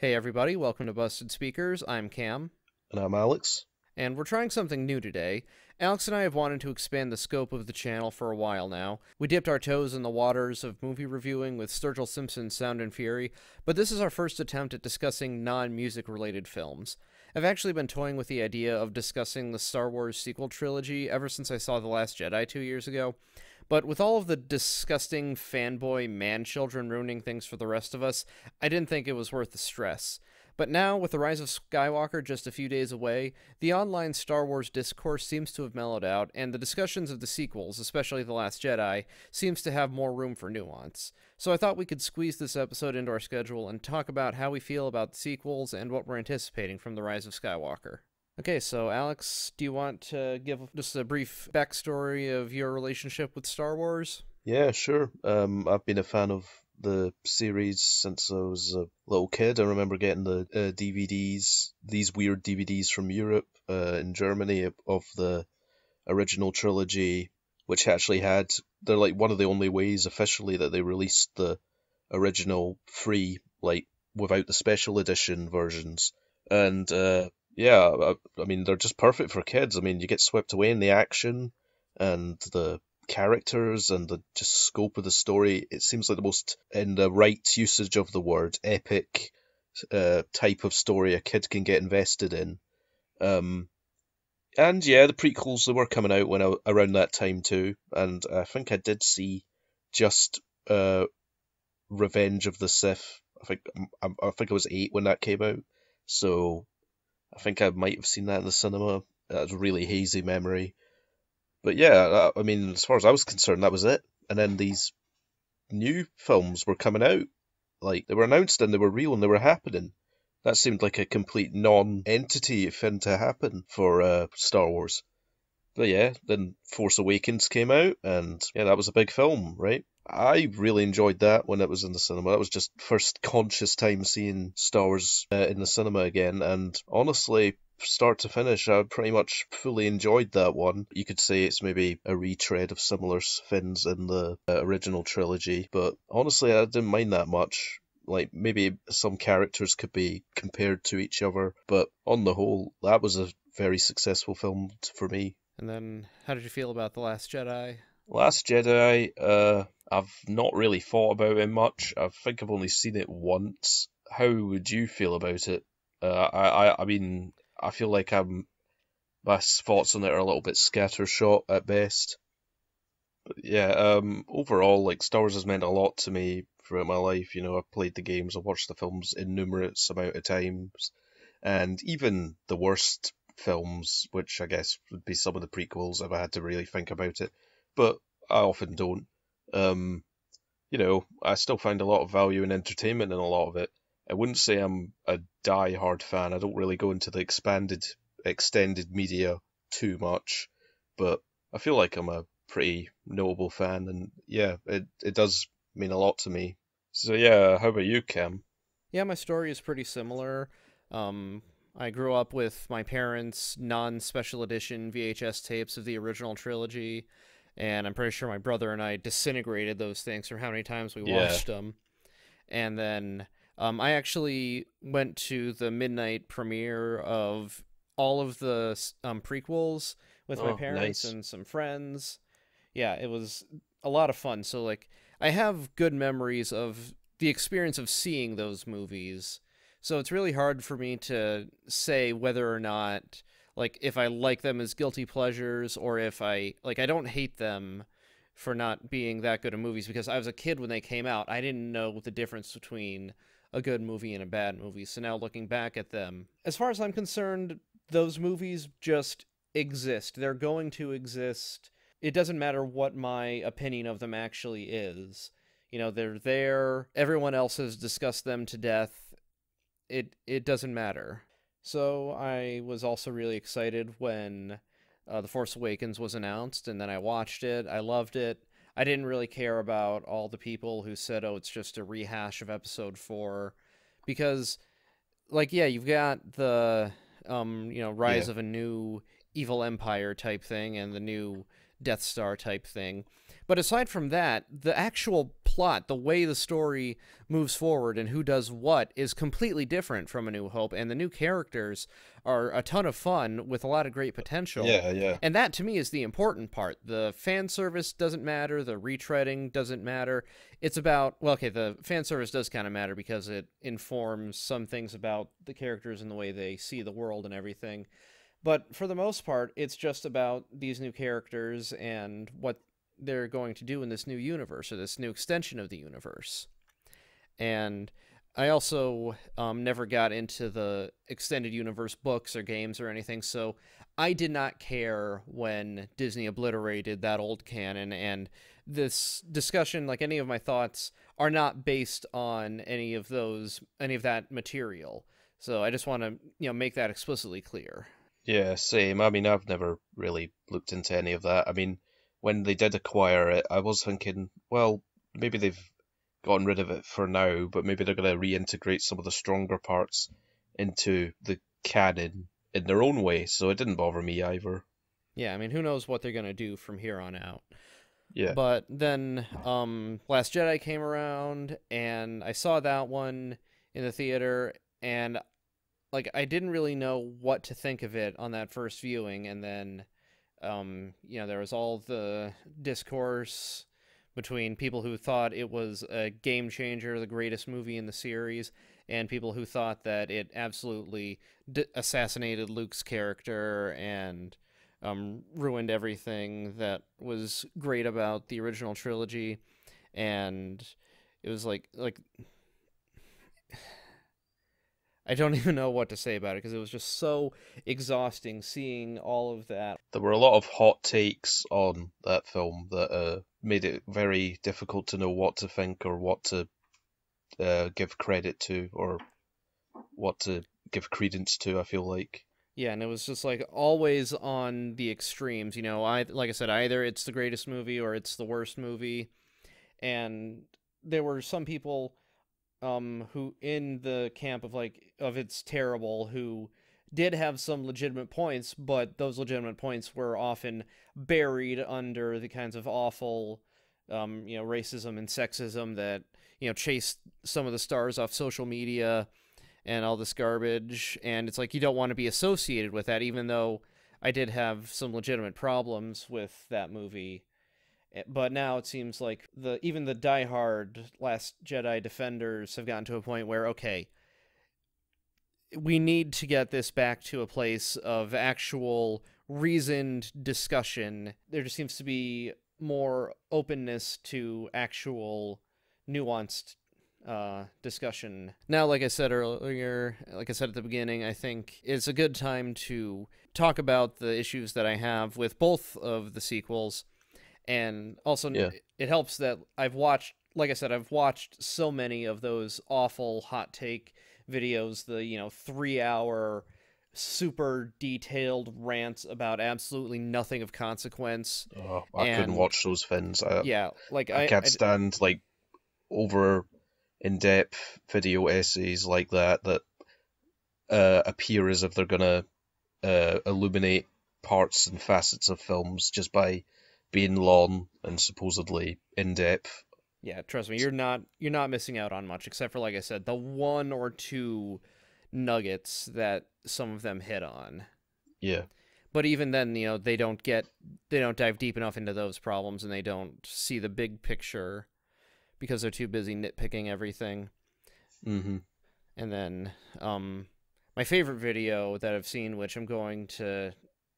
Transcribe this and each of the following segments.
Hey everybody, welcome to Busted Speakers. I'm Cam, And I'm Alex. and we're trying something new today. Alex and I have wanted to expand the scope of the channel for a while now. We dipped our toes in the waters of movie reviewing with Sturgill Simpson's Sound and Fury, but this is our first attempt at discussing non-music related films. I've actually been toying with the idea of discussing the Star Wars sequel trilogy ever since I saw The Last Jedi 2 years ago, but with all of the disgusting fanboy man-children ruining things for the rest of us, I didn't think it was worth the stress. But now, with the Rise of Skywalker just a few days away, the online Star Wars discourse seems to have mellowed out, and the discussions of the sequels, especially The Last Jedi, seems to have more room for nuance. So I thought we could squeeze this episode into our schedule and talk about how we feel about the sequels and what we're anticipating from The Rise of Skywalker. Okay, so Alex, do you want to give just a brief backstory of your relationship with Star Wars? Yeah, sure. I've been a fan of the series since I was a little kid. I remember getting the DVDs, these weird DVDs from Europe, in Germany of the original trilogy, which actually had, they're like one of the only ways officially that they released the original free, like without the special edition versions. And yeah, I mean, they're just perfect for kids. I mean, you get swept away in the action and the characters and the just scope of the story. It seems like the most, in the right usage of the word, epic type of story a kid can get invested in. Um, and yeah, the prequels, they were coming out around that time too, and I think I did see just Revenge of the Sith. I think I was 8 when that came out, so I think I might have seen that in the cinema. That was a really hazy memory. But yeah, I mean, as far as I was concerned, that was it. And then these new films were coming out. Like, they were announced and they were real and they were happening. That seemed like a complete non-entity thing to happen for Star Wars. But yeah, then Force Awakens came out, and yeah, that was a big film, right? I really enjoyed that when it was in the cinema. That was just first conscious time seeing Star Wars in the cinema again, and honestly, start to finish, I pretty much fully enjoyed that one. You could say it's maybe a retread of similar things in the original trilogy, but honestly, I didn't mind that much. Like, maybe some characters could be compared to each other, but on the whole, that was a very successful film for me. And then, how did you feel about The Last Jedi? Last Jedi, I've not really thought about it much. I think I've only seen it once. How would you feel about it? I mean, I feel like my thoughts on it are a little bit scattershot at best. But yeah, overall, like Star Wars has meant a lot to me throughout my life. You know, I've played the games, I've watched the films innumerable amount of times, and even the worst films, which I guess would be some of the prequels if I had to really think about it, but I often don't. Um, you know, I still find a lot of value and entertainment in a lot of it. I wouldn't say I'm a die-hard fan. I don't really go into the extended media too much, but I feel like I'm a pretty notable fan, and yeah, it does mean a lot to me. So yeah, how about you, Cam? Yeah, my story is pretty similar. I grew up with my parents' non-special edition VHS tapes of the original trilogy, and I'm pretty sure my brother and I disintegrated those things from how many times we Yeah. watched them. And then I actually went to the midnight premiere of all of the prequels with my Oh, parents nice. and some friends. Yeah, it was a lot of fun. So, like, I have good memories of the experience of seeing those movies. So it's really hard for me to say whether or not, like, if I like them as guilty pleasures or if I don't hate them for not being that good of movies because I was a kid when they came out. I didn't know the difference between a good movie and a bad movie. So now looking back at them, as far as I'm concerned, those movies just exist. They're going to exist. It doesn't matter what my opinion of them actually is. You know, they're there. Everyone else has discussed them to death. It doesn't matter. So I was also really excited when The Force Awakens was announced, and then I watched it. I loved it. I didn't really care about all the people who said, "Oh, it's just a rehash of Episode 4," because, like, yeah, you've got the Rise Yeah. of a new evil empire type thing, and the new Death Star type thing. But aside from that, the actual plot, the way the story moves forward and who does what, is completely different from A New Hope, and the new characters are a ton of fun with a lot of great potential. Yeah, yeah. And that to me is the important part. The fan service doesn't matter, the retreading doesn't matter. It's about, well, okay, the fan service does kind of matter because it informs some things about the characters and the way they see the world and everything. But for the most part, it's just about these new characters and what they're going to do in this new universe, or this new extension of the universe. And I also never got into the extended universe books or games or anything, so I did not care when Disney obliterated that old canon, and this discussion, like any of my thoughts, are not based on any of that material. So I just want to, make that explicitly clear. Yeah, same. I mean, I've never really looked into any of that. I mean, when they did acquire it, I was thinking, well, maybe they've gotten rid of it for now, but maybe they're going to reintegrate some of the stronger parts into the canon in their own way, so it didn't bother me either. Yeah, I mean, who knows what they're going to do from here on out. Yeah. But then Last Jedi came around, and I saw that one in the theater, and like I didn't really know what to think of it on that first viewing, and then there was all the discourse between people who thought it was a game changer, the greatest movie in the series, and people who thought that it absolutely assassinated Luke's character and ruined everything that was great about the original trilogy. And it was like I don't even know what to say about it because it was just so exhausting seeing all of that. There were a lot of hot takes on that film that made it very difficult to know what to think or what to give credit to or what to give credence to, I feel like. Yeah, and it was just like always on the extremes. Like I said, either it's the greatest movie or it's the worst movie. And there were some people who in the camp of it's terrible, who did have some legitimate points, but those legitimate points were often buried under the kinds of awful racism and sexism that chased some of the stars off social media and all this garbage. And it's like you don't want to be associated with that, even though I did have some legitimate problems with that movie. But now it seems like even the diehard Last Jedi defenders have gotten to a point where, okay, we need to get this back to a place of actual reasoned discussion. There just seems to be more openness to actual nuanced discussion. Now, like I said earlier, like I said at the beginning, I think it's a good time to talk about the issues that I have with both of the sequels. And also, Yeah. it helps that I've watched so many of those awful hot take videos, the 3-hour super detailed rants about absolutely nothing of consequence. Oh, I couldn't watch those things. Yeah, like I can't stand like over in-depth video essays like that appear as if they're gonna illuminate parts and facets of films just by being long and supposedly in-depth. Yeah, trust me, you're not missing out on much, except for, like I said, the one or two nuggets that some of them hit on. Yeah. But even then, they don't dive deep enough into those problems, and they don't see the big picture because they're too busy nitpicking everything. Mm-hmm. And then, my favorite video that I've seen, which I'm going to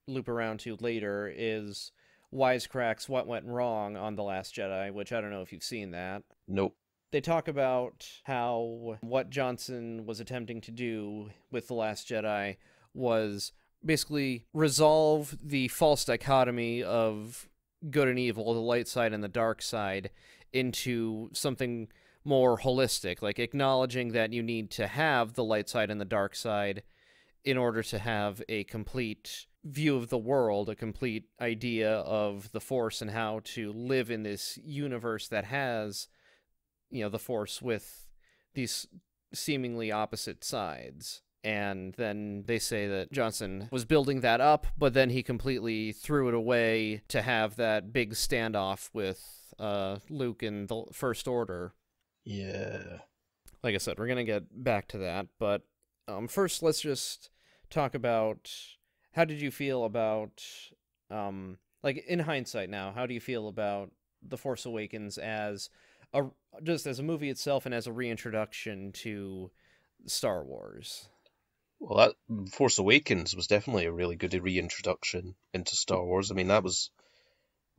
loop around to later, is Wisecracks What Went Wrong on The Last Jedi, which I don't know if you've seen that. Nope. They talk about how what Johnson was attempting to do with The Last Jedi was basically resolve the false dichotomy of good and evil, the light side and the dark side, into something more holistic, like acknowledging that you need to have the light side and the dark side in order to have a complete view of the world, a complete idea of the Force and how to live in this universe that has, the Force with these seemingly opposite sides. And then they say that Johnson was building that up, but then he completely threw it away to have that big standoff with Luke in the First Order. Yeah. Like I said, we're going to get back to that, but first let's just talk about how did you feel about, like in hindsight now, how do you feel about The Force Awakens as a, just as a movie itself and as a reintroduction to Star Wars? Well, that Force Awakens was definitely a really good reintroduction into Star Wars. I mean, that was,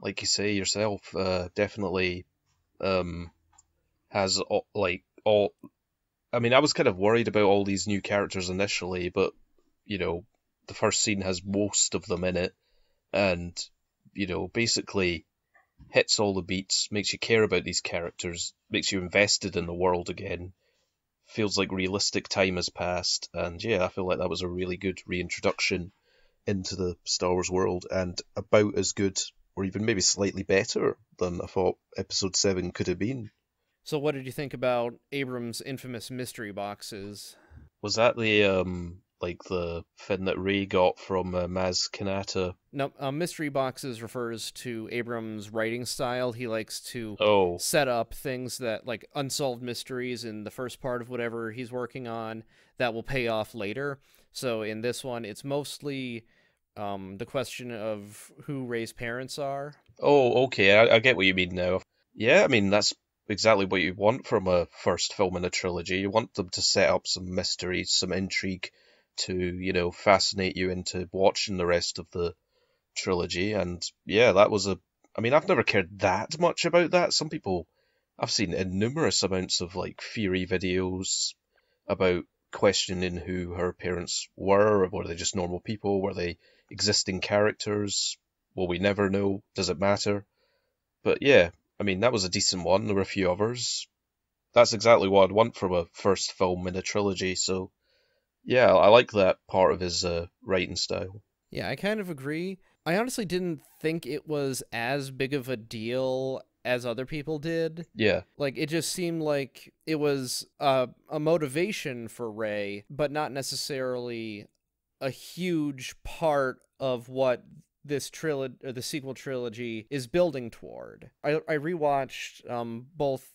like you say yourself, definitely um, has all. I mean, I was kind of worried about all these new characters initially, but you know, the first scene has most of them in it, and basically hits all the beats, makes you care about these characters, makes you invested in the world again. Feels like realistic time has passed, and yeah, I feel like that was a really good reintroduction into the Star Wars world, and about as good, or even maybe slightly better than I thought Episode 7 could have been. So, what did you think about Abrams' infamous mystery boxes? Was that the like the thing that Ray got from Maz Kanata? No, mystery boxes refers to Abrams' writing style. He likes to Oh, set up things that, like, unsolved mysteries in the first part of whatever he's working on that will pay off later. So in this one, it's mostly the question of who Ray's parents are. oh, okay, I get what you mean now. Yeah, I mean that's exactly what you want from a first film in a trilogy. You want them to set up some mystery, some intrigue to, fascinate you into watching the rest of the trilogy. And yeah, that was a. I mean, I've never cared that much about that. Some people, I've seen numerous amounts of like theory videos about questioning who her parents were. Were they just normal people? Were they existing characters? Will we never know? Does it matter? But yeah, I mean, that was a decent one. There were a few others. That's exactly what I'd want from a first film in a trilogy. So yeah, I like that part of his writing style. Yeah, I kind of agree. I honestly didn't think it was as big of a deal as other people did. Yeah, Like, it just seemed like it was a motivation for Ray, but not necessarily a huge part of what this trilogy or the sequel trilogy is building toward. I rewatched both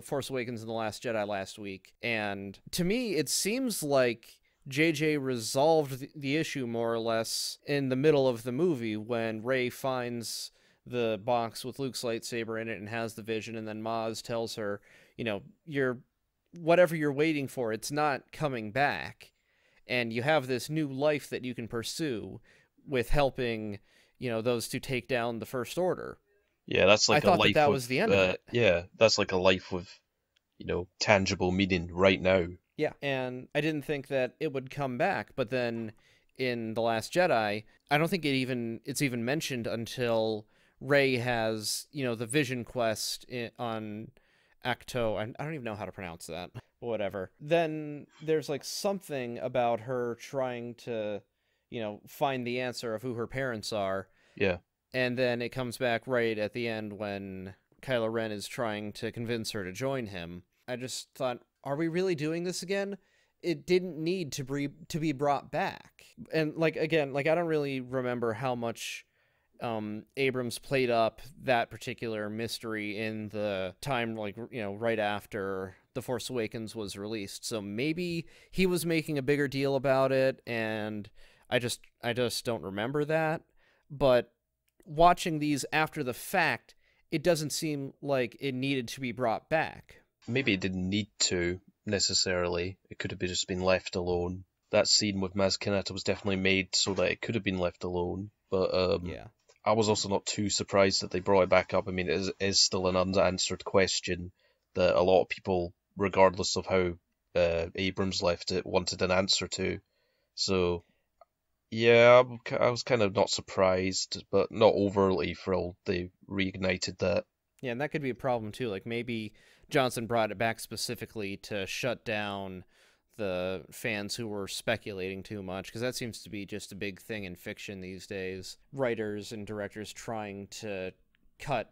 Force Awakens and The Last Jedi last week, and to me it seems like JJ resolved the issue more or less in the middle of the movie when Rey finds the box with Luke's lightsaber in it and has the vision, and then Maz tells her, you're whatever you're waiting for, it's not coming back, and you have this new life that you can pursue with helping, those to take down the First Order. yeah, that's I like a thought that life that with, was the end of it. yeah, that's like a life with, tangible meaning right now. Yeah, and I didn't think that it would come back, but then in The Last Jedi, I don't think it's even mentioned until Rey has, the Vision Quest on Acto. I don't even know how to pronounce that. Whatever. Then there's like something about her trying to, find the answer of who her parents are, Yeah, and then it comes back right at the end when Kylo Ren is trying to convince her to join him. I just thought, are we really doing this again? It didn't need to be brought back. And like again, like I don't really remember how much Abrams played up that particular mystery in the time, like, right after The Force Awakens was released. So maybe he was making a bigger deal about it, and I just don't remember that. But watching these after the fact, it doesn't seem like it needed to be brought back. maybe it didn't need to necessarily. It could have just been left alone. That scene with Maz Kanata was definitely made so that it could have been left alone. But Yeah. I was also not too surprised that they brought it back up. I mean, it is still an unanswered question that a lot of people, regardless of how Abrams left it, wanted an answer to. So yeah, I was kind of not surprised, but not overly thrilled they reignited that. Yeah, and that could be a problem too. Like maybe Johnson brought it back specifically to shut down the fans who were speculating too much, because that seems to be just a big thing in fiction these days. Writers and directors trying to cut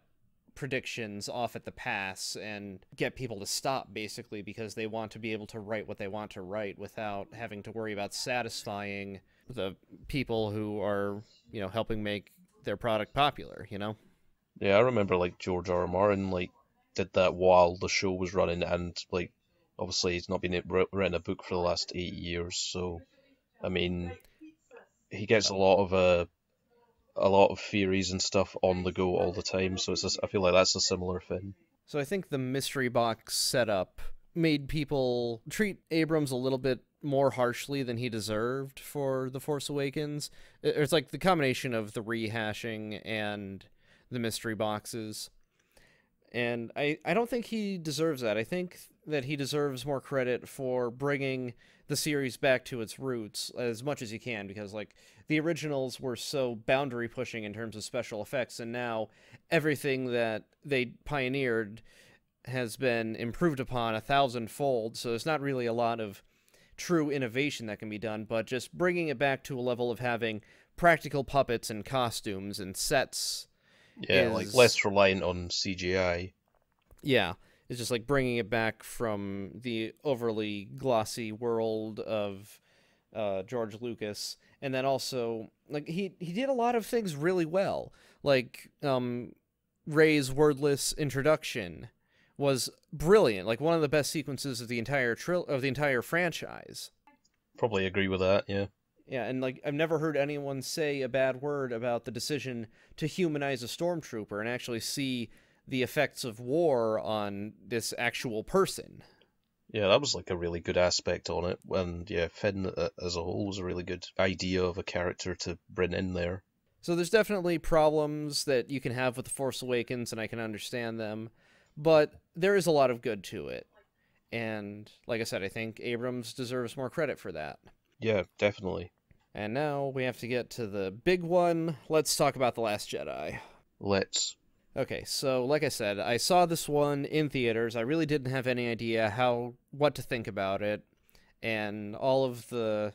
predictions off at the pass and get people to stop, basically, because they want to be able to write what they want to write without having to worry about satisfying the people who are, helping make their product popular, Yeah, I remember like George R. R. Martin like did that while the show was running, and like obviously he's not been written a book for the last 8 years, so I mean he gets a lot of theories and stuff on the go all the time, so I feel like that's a similar thing. So I think the mystery box setup made people treat Abrams a little bit more harshly than he deserved for The Force Awakens. It's like the combination of the rehashing and the mystery boxes. And I don't think he deserves that. I think that he deserves more credit for bringing the series back to its roots as much as he can, because like the originals were so boundary pushing in terms of special effects, and now everything that they pioneered has been improved upon 1,000-fold. So there's not really a lot of true innovation that can be done, but just bringing it back to a level of having practical puppets and costumes and sets. Yeah, like less reliant on CGI. Yeah, it's just like bringing it back from the overly glossy world of George Lucas, and then also like he did a lot of things really well, like Rey's wordless introduction was brilliant, like one of the best sequences of the entire franchise. Probably agree with that. Yeah. Yeah, and like I've never heard anyone say a bad word about the decision to humanize a stormtrooper and actually see the effects of war on this actual person. Yeah, that was like a really good aspect on it, and yeah, Finn as a whole was a really good idea of a character to bring in there. So there's definitely problems that you can have with The Force Awakens, and I can understand them, but there is a lot of good to it. And like I said, I think Abrams deserves more credit for that. Yeah, definitely. And now we have to get to the big one. Let's talk about The Last Jedi. Let's. Okay, so like I said, I saw this one in theaters. I really didn't have any idea what to think about it, and all of the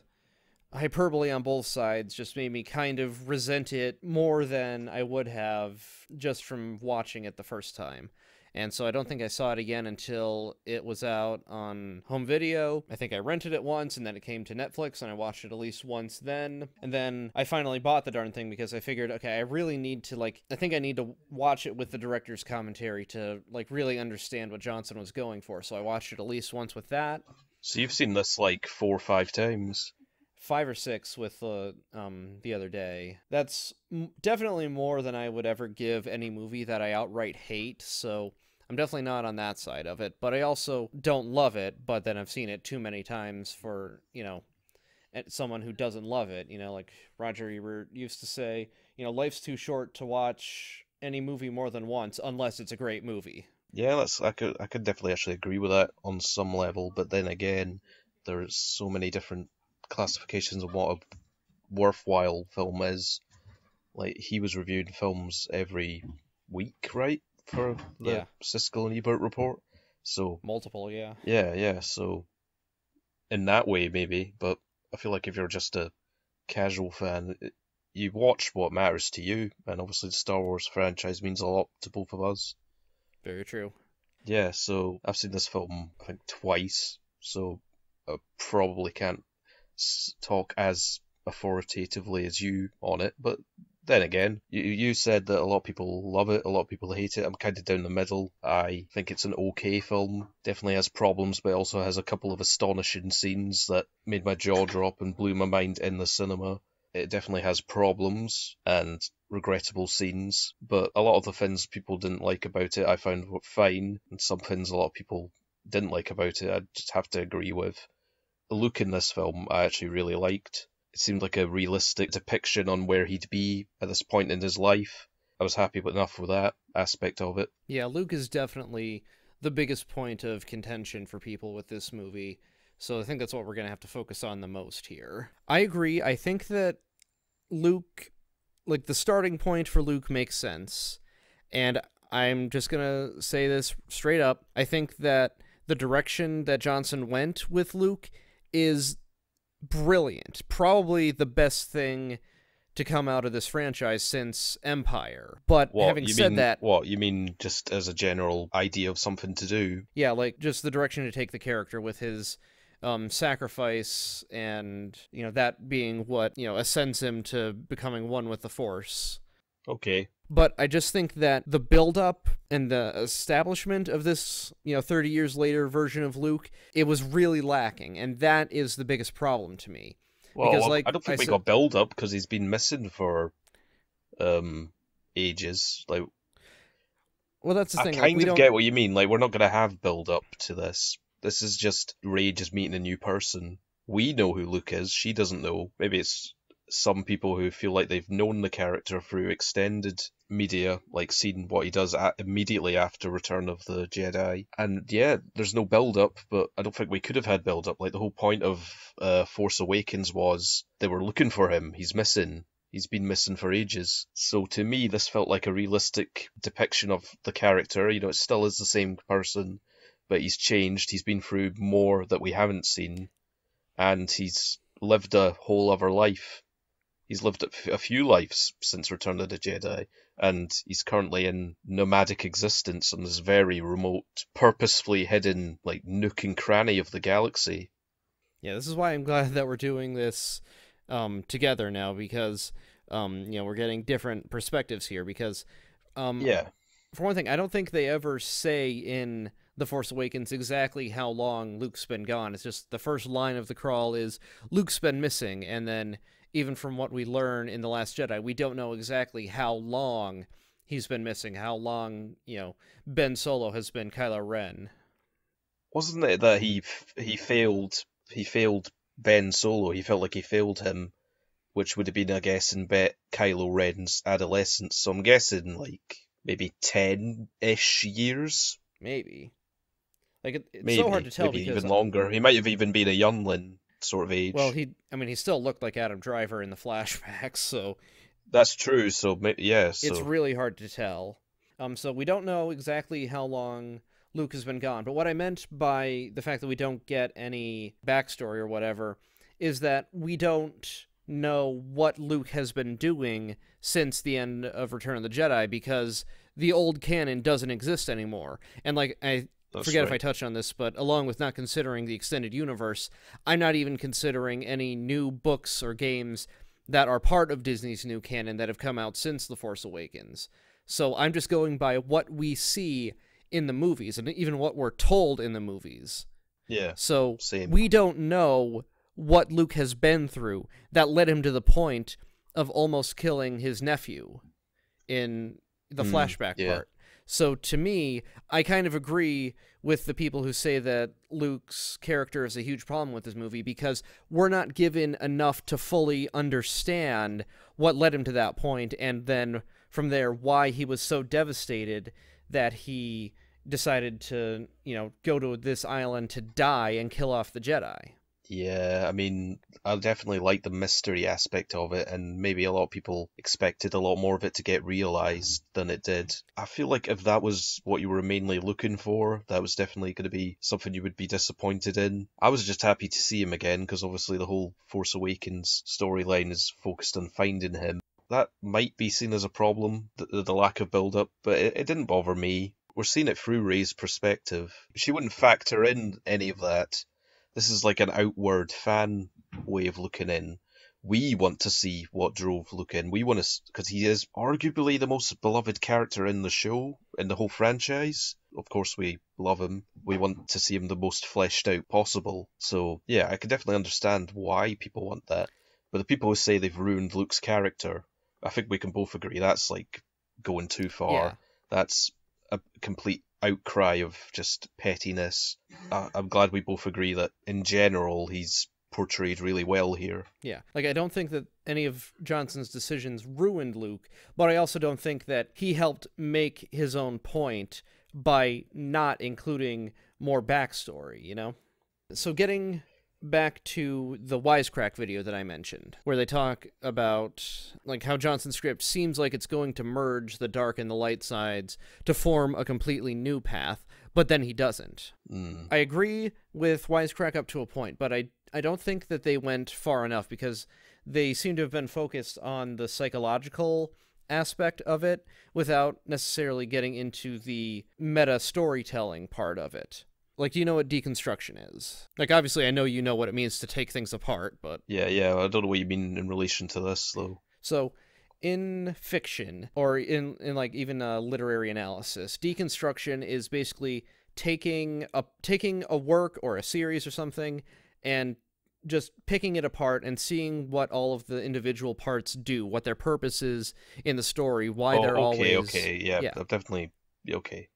hyperbole on both sides just made me kind of resent it more than I would have just from watching it the first time. And so I don't think I saw it again until it was out on home video. I think I rented it once, and then it came to Netflix, and I watched it at least once then. And then I finally bought the darn thing because I figured, okay, I really need to, I think I need to watch it with the director's commentary to, really understand what Johnson was going for. So I watched it at least once with that. So you've seen this, 4 or 5 times? 5 or 6 with the other day. That's definitely more than I would ever give any movie that I outright hate, so I'm definitely not on that side of it, but I also don't love it, but then I've seen it too many times for, someone who doesn't love it, like Roger Ebert used to say, life's too short to watch any movie more than once unless it's a great movie. Yeah, I could definitely actually agree with that on some level, but then again, there's so many different classifications of what a worthwhile film is. Like, he was reviewing films every week, right? For the Siskel and Ebert report. So multiple, yeah. Yeah, so in that way maybe, but I feel like if you're just a casual fan, you watch what matters to you, and obviously the Star Wars franchise means a lot to both of us. Very true. Yeah, so I've seen this film, I think, twice, so I probably can't talk as authoritatively as you on it, but then again, you said that a lot of people love it, a lot of people hate it. I'm kind of down the middle. I think it's an okay film. Definitely has problems, but also has a couple of astonishing scenes that made my jaw drop and blew my mind in the cinema. It definitely has problems and regrettable scenes, but a lot of the things people didn't like about it I found were fine, and some things a lot of people didn't like about it I just have to agree with. The look in this film I actually really liked. It seemed like a realistic depiction on where he'd be at this point in his life. I was happy enough with that aspect of it. Yeah, Luke is definitely the biggest point of contention for people with this movie, so I think that's what we're going to have to focus on the most here. I agree. I think that Luke, the starting point for Luke makes sense, and I'm just going to say this straight up. I think that the direction that Johnson went with Luke is brilliant. Probably the best thing to come out of this franchise since Empire. But having said that, What you mean? Just as a general idea of something to do? yeah, like just the direction to take the character with his sacrifice, and that being what ascends him to becoming one with the Force. Okay. But I just think that the build-up and the establishment of this 30 years later version of Luke, it was really lacking, and that is the biggest problem to me. Because Well, like I don't think we got build up because he's been missing for ages. Like, well, that's the I thing. Like, kind we of don't. get what you mean. Like, we're not gonna have build up to this. This is just Rey just meeting a new person. We know who Luke is. She doesn't know. Maybe it's some people who feel like they've known the character through extended media, like seeing what he does immediately after Return of the Jedi. And yeah, there's no build up, but I don't think we could have had build up. Like the whole point of Force Awakens was they were looking for him. He's missing. He's been missing for ages. So to me, this felt like a realistic depiction of the character. It still is the same person, but he's changed. He's been through more that we haven't seen, and he's lived a whole other life. He's lived a few lives since Return of the Jedi, and he's currently in nomadic existence on this very remote, purposefully hidden, like, nook and cranny of the galaxy. Yeah, this is why I'm glad that we're doing this together now, because we're getting different perspectives here. Because Yeah. for one thing, I don't think they ever say in The Force Awakens exactly how long Luke's been gone. It's just the first line of the crawl is Luke's been missing, and then even from what we learn in The Last Jedi, we don't know exactly how long he's been missing, how long, Ben Solo has been Kylo Ren. Wasn't it that he failed Ben Solo? He felt like he failed him, which would have been, I guess, in Kylo Ren's adolescence. So I'm guessing like maybe 10-ish years. Maybe. Like it's Maybe, so hard to tell maybe because even longer. He might have even been a youngling sort of age. well, he still looked like Adam Driver in the flashbacks, so That's true. So yeah. it's So really hard to tell. So we don't know exactly how long Luke has been gone. But what I meant by the fact that we don't get any backstory or whatever is that we don't know what Luke has been doing since the end of Return of the Jedi, because the old canon doesn't exist anymore. And like I forget if I touched on this, but along with not considering the extended universe, I'm not even considering any new books or games that are part of Disney's new canon that have come out since The Force Awakens. So I'm just going by what we see in the movies, and even what we're told in the movies. Yeah. So Same. we don't know what Luke has been through that led him to the point of almost killing his nephew in the flashback part. So to me, I kind of agree with the people who say that Luke's character is a huge problem with this movie, because we're not given enough to fully understand what led him to that point, and then from there why he was so devastated that he decided to, go to this island to die and kill off the Jedi. Yeah, I mean, I definitely like the mystery aspect of it, and maybe a lot of people expected a lot more of it to get realized than it did. I feel like if that was what you were mainly looking for, that was definitely going to be something you would be disappointed in. I was just happy to see him again, because obviously the whole Force Awakens storyline is focused on finding him. That might be seen as a problem, the lack of build-up, but it didn't bother me. We're seeing it through Rey's perspective. She wouldn't factor in any of that. This is like an outward fan way of looking in. We want to see what drove Luke in. We want to, because he is arguably the most beloved character in the show, in the whole franchise. Of course, we love him. We want to see him the most fleshed out possible. So, yeah, I can definitely understand why people want that. But the people who say they've ruined Luke's character, I think we can both agree that's like going too far. Yeah. That's a complete outcry of just pettiness. I'm glad we both agree that in general he's portrayed really well here. Yeah, like I don't think that any of Johnson's decisions ruined Luke, but I also don't think that he helped make his own point by not including more backstory, So getting back to the Wisecrack video that I mentioned, where they talk about like how Johnson's script seems like it's going to merge the dark and the light sides to form a completely new path, but then he doesn't. I agree with Wisecrack up to a point, but I don't think that they went far enough, because they seem to have been focused on the psychological aspect of it without necessarily getting into the meta storytelling part of it. Like, do you know what deconstruction is? Like, obviously, I know you know what it means to take things apart, but... Yeah, I don't know what you mean in relation to this, though. So, in fiction, or in like, even literary analysis, deconstruction is basically taking a work or a series or something and just picking it apart and seeing what all of the individual parts do, what their purpose is in the story, why they're always... Okay, yeah, Yeah. definitely, okay.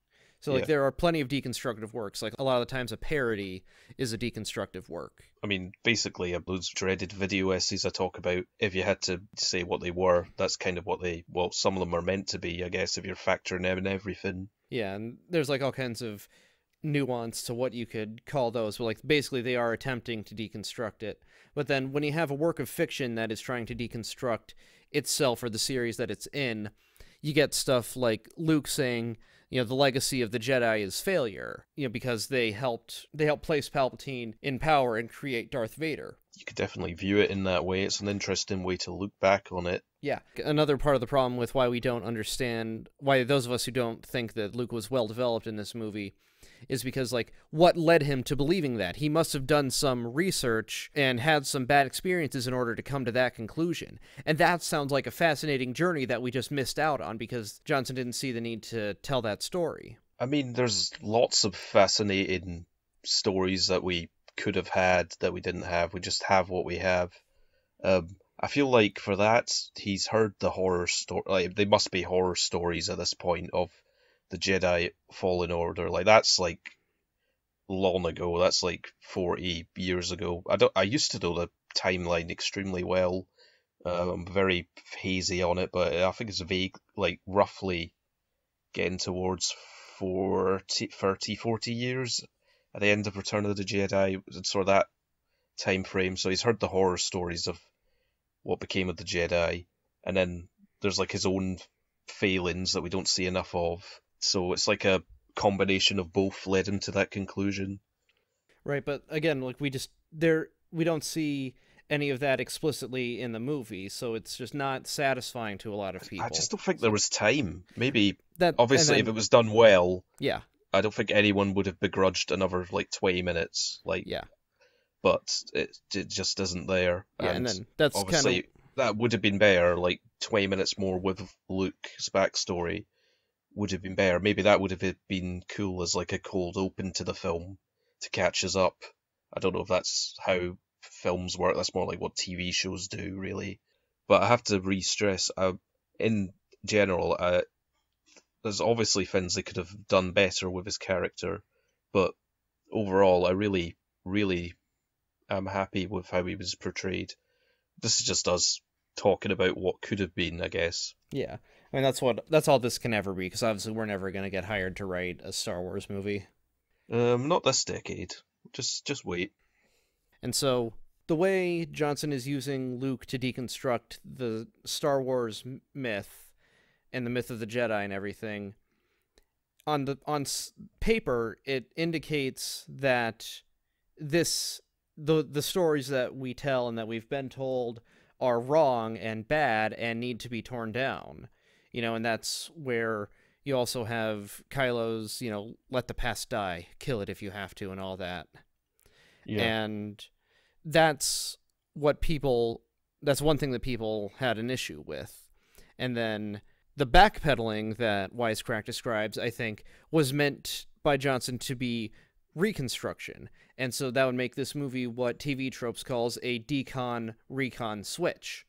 So, like, there are plenty of deconstructive works. Like, a lot of the times a parody is a deconstructive work. I mean, basically, those dreaded video essays I talk about, if you had to say what they were, that's kind of what they... Well, some of them are meant to be, I guess, if you're factoring in everything. Yeah, and there's, like, all kinds of nuance to what you could call those, but, like, basically they are attempting to deconstruct it. But then when you have a work of fiction that is trying to deconstruct itself or the series that it's in, you get stuff like Luke saying, you know, the legacy of the Jedi is failure, you know, because they helped place Palpatine in power and create Darth Vader. You could definitely view it in that way. It's an interesting way to look back on it. Yeah. Another part of the problem with why we don't understand, why those of us who don't think that Luke was well developed in this movie, is because, like, what led him to believing that? He must have done some research and had some bad experiences in order to come to that conclusion. And that sounds like a fascinating journey that we just missed out on because Johnson didn't see the need to tell that story. I mean, there's lots of fascinating stories that we could have had that we didn't have. We just have what we have. I feel like for that, he's heard the horror story. Like, they must be horror stories at this point of the Jedi Fallen Order. Like, that's like long ago. That's like 40 years ago. I used to know the timeline extremely well. I'm very hazy on it, but I think it's vague, like roughly getting towards 40 years at the end of Return of the Jedi, sort of that time frame. So he's heard the horror stories of what became of the Jedi, and then there's like his own failings that we don't see enough of. So it's like a combination of both led him to that conclusion. Right, but again, like, we don't see any of that explicitly in the movie, so it's just not satisfying to a lot of people. I just don't think there was time. Maybe that, obviously if it was done well, yeah, I don't think anyone would have begrudged another like 20 minutes. Like, yeah, but it just isn't there. Yeah, and then that's obviously that would have been better. Like 20 minutes more with Luke's backstory would have been better. Maybe that would have been cool as like a cold open to the film to catch us up. I don't know if that's how films work. That's more like what TV shows do, really. But I have to re-stress, in general, there's obviously things they could have done better with his character, but overall, I really, really am happy with how he was portrayed. This is just us talking about what could have been, I guess. Yeah. I mean, that's all this can ever be, because obviously we're never going to get hired to write a Star Wars movie. Not this decade. Just wait. And so the way Johnson is using Luke to deconstruct the Star Wars myth and the myth of the Jedi and everything, on paper, it indicates that the stories that we tell and that we've been told are wrong and bad and need to be torn down. You know, and that's where you also have Kylo's, you know, let the past die, kill it if you have to, and all that. Yeah. And that's one thing that people had an issue with. And then the backpedaling that Wisecrack describes, I think, was meant by Johnson to be reconstruction. And so that would make this movie what TV Tropes calls a decon-recon switch.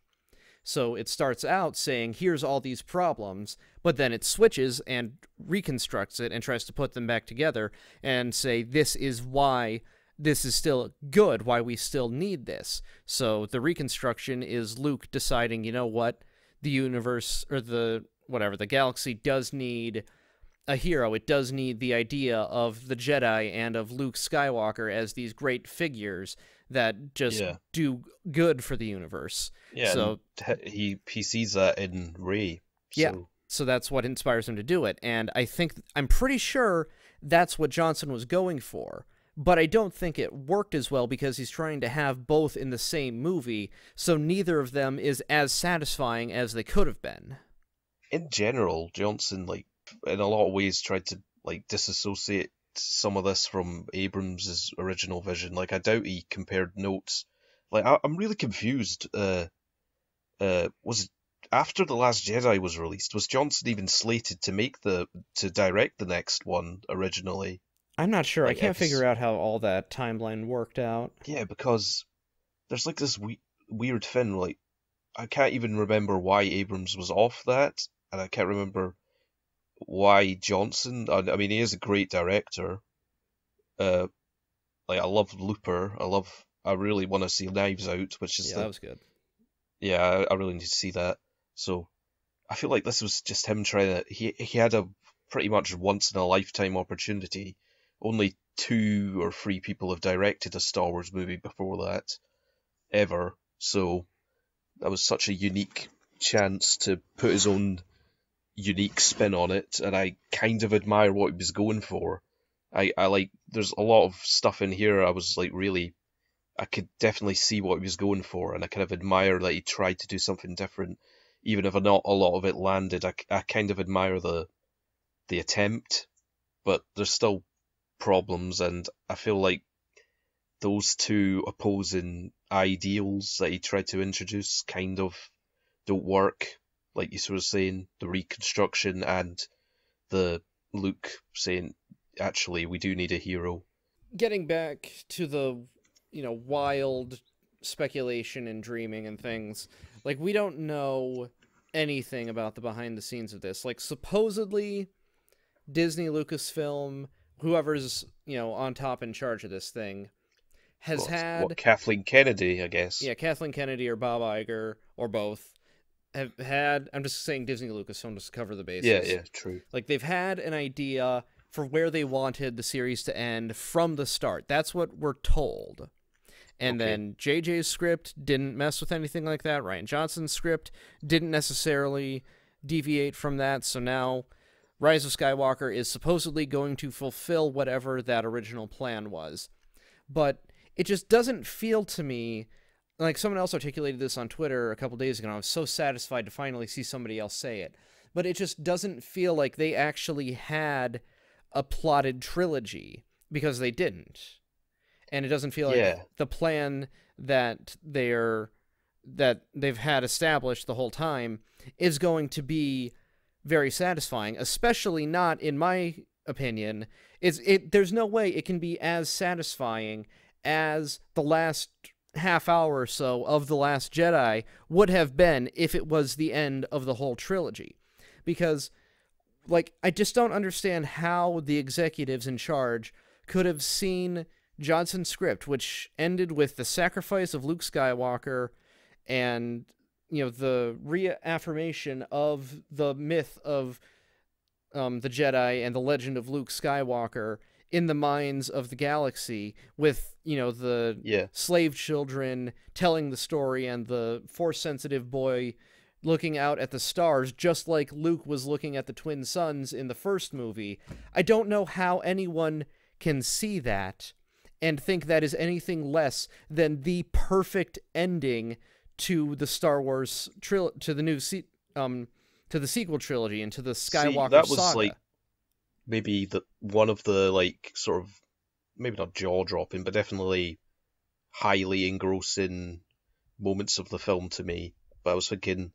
So it starts out saying, here's all these problems, but then it switches and reconstructs it and tries to put them back together and say, this is why this is still good, why we still need this. So the reconstruction is Luke deciding, you know what, the universe, or the galaxy does need a hero. It does need the idea of the Jedi and of Luke Skywalker as these great figures that just do good for the universe. Yeah, so he sees that in Rey. So. Yeah, so that's what inspires him to do it. And I'm pretty sure that's what Johnson was going for. but I don't think it worked as well because he's trying to have both in the same movie, so neither of them is as satisfying as they could have been. In general, Johnson, like, in a lot of ways tried to, like, disassociate some of this from Abrams' original vision. Like, I doubt he compared notes. Like, I'm really confused. Was after The Last Jedi was released, was Johnson even slated to direct the next one originally? I'm not sure. I Like, can't figure episode, out how all that timeline worked out. yeah, because there's like this weird thing. Like, I can't even remember why Abrams was off that, and I can't remember why Johnson. I mean, he is a great director. Uh, like, I love Looper. I really want to see Knives Out, which is Yeah, that was good. yeah, I really need to see that. So I feel like this was just him trying to. He had a pretty much once in a lifetime opportunity. Only two or three people have directed a Star Wars movie before that, ever. So that was such a unique chance to put his own unique spin on it, and I kind of admire what he was going for. I like, there's a lot of stuff in here I was like really, I could definitely see what he was going for, and I kind of admire that he tried to do something different, even if not a lot of it landed. I kind of admire the attempt, but there's still problems, and I feel like those two opposing ideals that he tried to introduce kind of don't work. Like you sort of saying, the reconstruction and the Luke saying, actually, we do need a hero. Getting back to the, wild speculation and dreaming and things, like, we don't know anything about the behind the scenes of this. Like, supposedly, Disney, Lucasfilm, whoever's, on top in charge of this thing, has What had, Kathleen Kennedy, I guess. yeah, Kathleen Kennedy or Bob Iger, or both, have had, I'm just saying Disney, Lucasfilm, just to cover the Yeah, bases. yeah, true. Like, they've had an idea for where they wanted the series to end from the start. That's what we're told. And Okay. then JJ's script didn't mess with anything like that. Ryan Johnson's script didn't necessarily deviate from that. So now Rise of Skywalker is supposedly going to fulfill whatever that original plan was. But it just doesn't feel to me like someone else articulated this on Twitter a couple days ago, and I was so satisfied to finally see somebody else say it. But it just doesn't feel like they actually had a plotted trilogy, because they didn't. And it doesn't feel like Yeah, the plan that they've had established the whole time is going to be very satisfying, especially not, in my opinion. There's no way it can be as satisfying as the last half hour or so of The Last Jedi would have been if it was the end of the whole trilogy. Because, like, I just don't understand how the executives in charge could have seen Johnson's script, which ended with the sacrifice of Luke Skywalker and, the reaffirmation of the myth of the Jedi and the legend of Luke Skywalker in the minds of the galaxy, with, the yeah. slave children telling the story and the Force-sensitive boy looking out at the stars, just like Luke was looking at the twin suns in the first movie. I don't know how anyone can see that and think that is anything less than the perfect ending to the Star Wars to the new to the sequel trilogy and to the See, Skywalker that was saga. like maybe the one of the like sort of maybe not jaw dropping, but definitely highly engrossing moments of the film to me. But I was thinking,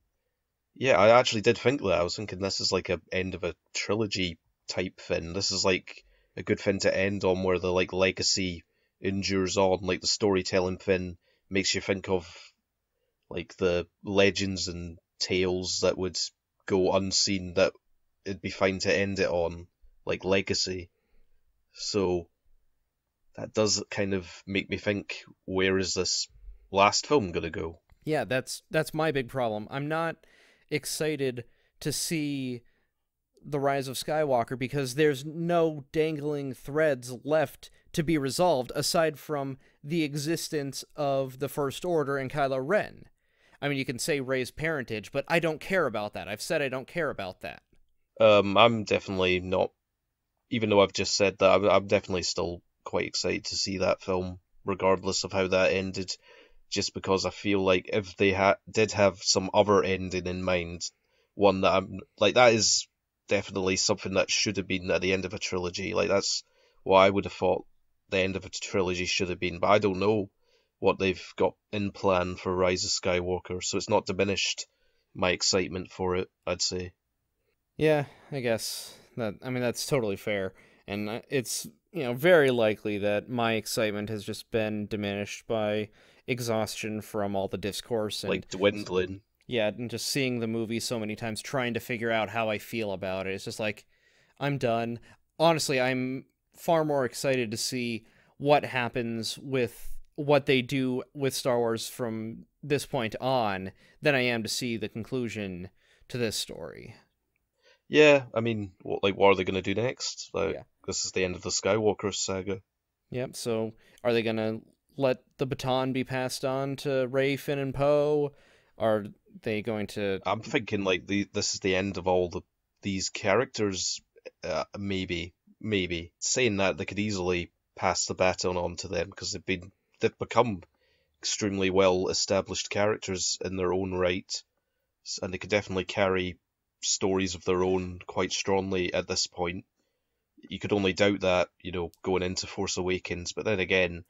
yeah, I actually did think that. I was thinking this is like a end of a trilogy type thing. This is like a good thing to end on, where the like legacy endures on. Like the storytelling thing makes you think of like the legends and tales that would go unseen, that it'd be fine to end it on, like legacy. So that does kind of make me think, where is this last film gonna go? Yeah, that's my big problem. I'm not excited to see the Rise of Skywalker because there's no dangling threads left to be resolved aside from the existence of the First Order and Kylo Ren. I mean, you can say Rey's parentage, but I don't care about that. I've said I don't care about that. I'm definitely not, even though I've just said that, I'm definitely still quite excited to see that film, regardless of how that ended. Just because I feel like if they did have some other ending in mind, one that I'm like, that is definitely something that should have been at the end of a trilogy. Like that's what I would have thought the end of a trilogy should have been. But I don't know what they've got in plan for Rise of Skywalker, so it's not diminished my excitement for it, I'd say. Yeah, I guess that. I mean, that's totally fair, and it's very likely that my excitement has just been diminished by exhaustion from all the discourse and Like dwindling. yeah, and just seeing the movie so many times, trying to figure out how I feel about it. It's just like I'm done. Honestly, I'm far more excited to see what happens with what they do with Star Wars from this point on than I am to see the conclusion to this story. Yeah, I mean, what are they going to do next? Like, Yeah. this is the end of the Skywalker saga. Yep. So are they gonna let the baton be passed on to Rey, Finn, and Poe? Are they going to? I'm thinking like this is the end of all these characters. Maybe saying that they could easily pass the baton on to them because they've become extremely well established characters in their own right, and they could definitely carry stories of their own quite strongly at this point. You could only doubt that, going into Force Awakens. But then again,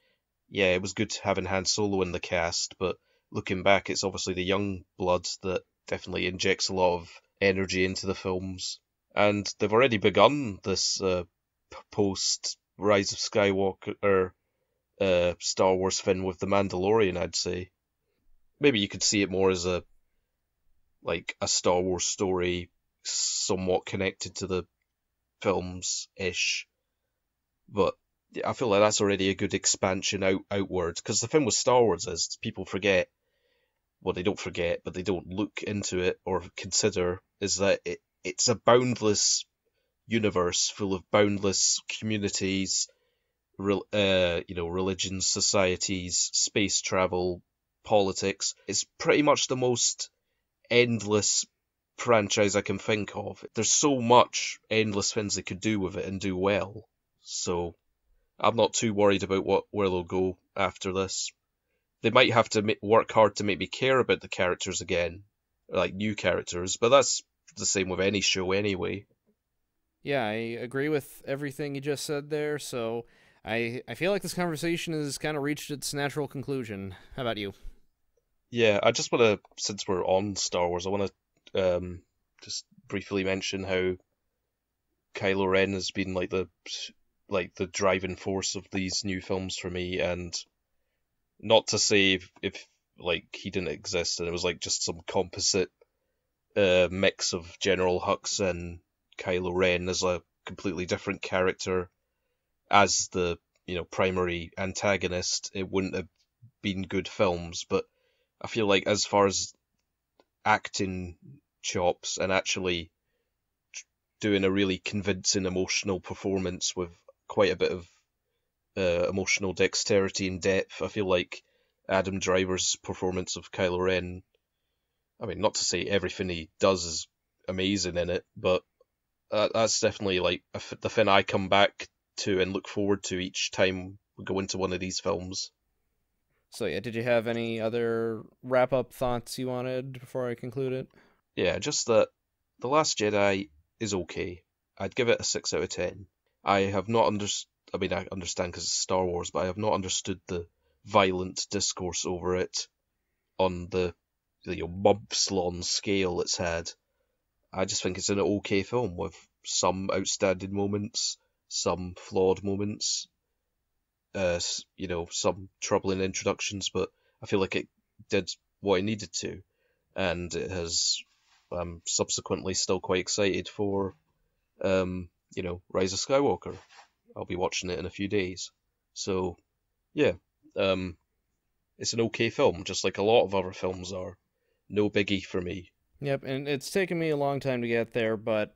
yeah, it was good having Han Solo in the cast, but looking back, it's obviously the young blood that definitely injects a lot of energy into the films. And they've already begun this post Rise of Skywalker or Star Wars fin with the Mandalorian, I'd say. Maybe you could see it more as a Star Wars story, somewhat connected to the films ish. But I feel like that's already a good expansion outward. Because the thing with Star Wars is people forget, well, they don't forget, but they don't look into it or consider, is that it's a boundless universe full of boundless communities, religions, societies, space travel, politics. It's pretty much the most endless franchise I can think of. There's so much endless things they could do with it and do well. So I'm not too worried about where they'll go after this. They might have to work hard to make me care about the characters again, like new characters, but that's the same with any show anyway. Yeah, I agree with everything you just said there. So I feel like this conversation has kind of reached its natural conclusion. How about you? Yeah, I just want to, since we're on Star Wars, I want to just briefly mention how Kylo Ren has been like the driving force of these new films for me, and not to say if like he didn't exist and it was like just some composite mix of General Hux and Kylo Ren as a completely different character as the primary antagonist, it wouldn't have been good films. But I feel like as far as acting chops and actually doing a really convincing emotional performance with quite a bit of emotional dexterity and depth, I feel like Adam Driver's performance of Kylo Ren, I mean, not to say everything he does is amazing in it, but that's definitely like the thing I come back to and look forward to each time we go into one of these films. So yeah, did you have any other wrap up thoughts you wanted before I conclude it? Yeah, just that The Last Jedi is okay. I'd give it a 6 out of 10. I have not understood. I mean, I understand because it's Star Wars, but I have not understood the violent discourse over it on the months-long scale it's had. I just think it's an okay film with some outstanding moments, some flawed moments, some troubling introductions, but I feel like it did what it needed to, and it has. I'm subsequently still quite excited for, Rise of Skywalker. I'll be watching it in a few days. So, yeah, it's an okay film, just like a lot of other films are. No biggie for me. Yep, and it's taken me a long time to get there, but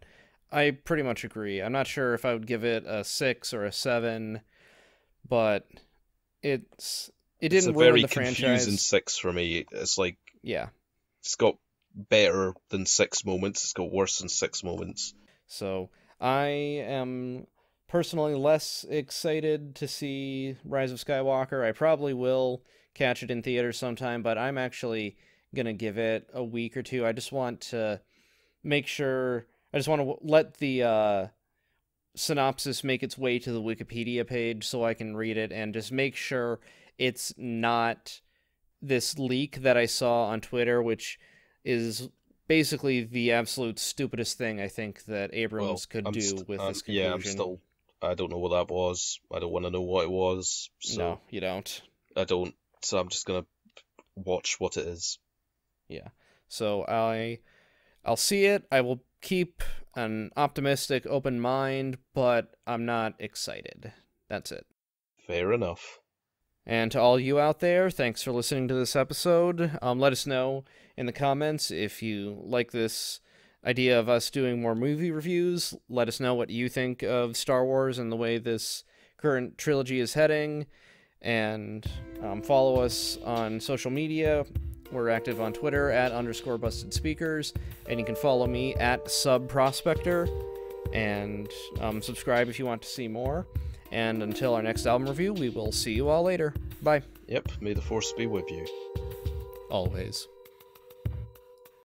I pretty much agree. I'm not sure if I would give it a 6 or a 7, but it It's a didn't ruin very the confusing franchise. 6 for me. It's like, Yeah. it's got better than 6 moments, it's got worse than 6 moments. So, I am personally less excited to see Rise of Skywalker. I probably will catch it in theaters sometime, but I'm actually gonna give it a week or two. I just want to make sure. I just want to let the synopsis make its way to the Wikipedia page so I can read it and just make sure it's not this leak that I saw on Twitter, which is basically the absolute stupidest thing I think that Well, Abrams could do with this yeah, conclusion. I don't know what that was. I don't want to know what it was, No, so you don't. I don't. So I'm just gonna watch what it is. Yeah. So I'll see it. I will keep an optimistic, open mind, but I'm not excited. That's it. Fair enough. And to all you out there, thanks for listening to this episode. Let us know in the comments if you like this idea of us doing more movie reviews. Let us know what you think of Star Wars and the way this current trilogy is heading. And follow us on social media. We're active on Twitter at _BustedSpeakers. And you can follow me at SubProspector. And subscribe if you want to see more. And until our next album review, we will see you all later. Bye. Yep, may the force be with you. Always.